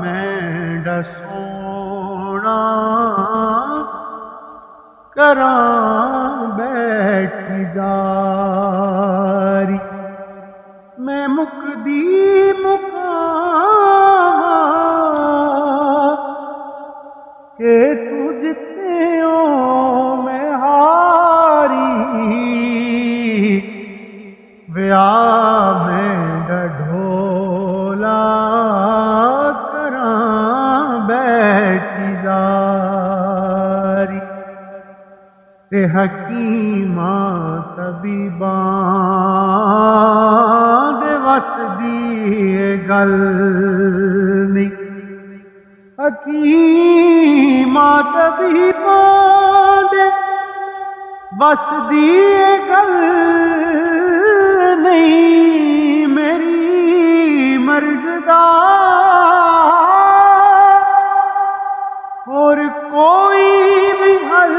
Mandy सोना करां बैठी जारी। मैं मुकदी मुकावां के तू जित्तियो मैं हारी। विआह मैंडा ढोला करां बैठी जारी। ते हकीमां तबीबां दे वस दी गल नी। हकीमां तबीबां दे वस दी गल नहीं। मेरी मर्ज़ दा और कोई भी हल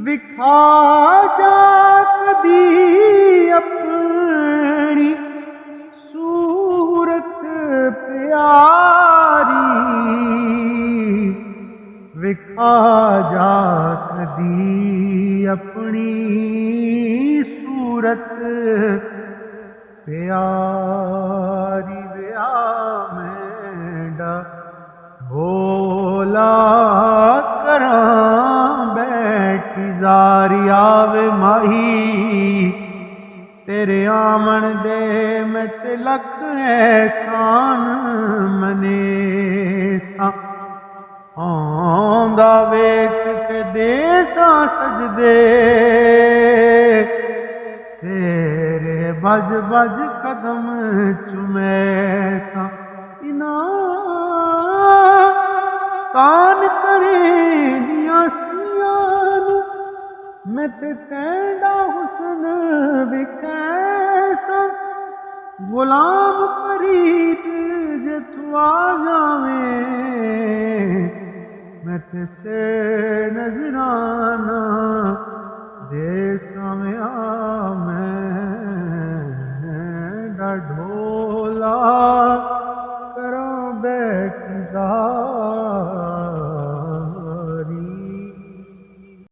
विखा जा कदी अपनी सूरत प्यारी। विखा जा कदी अपनी सूरत प्यारी। विआह मैंडा भोला करां बैठी जारी। आवे माही तेरे आमन दे मैं ते लख एहसान मनेसा। आंदा वेख के देसां सजदे तेरे बज बज कदम चुमैसा। इना तान करेंदियां सियां मैं ते तेंदा हुस्न विकैसा। गुलाम फरीद जे तू आ जावे मैं ते से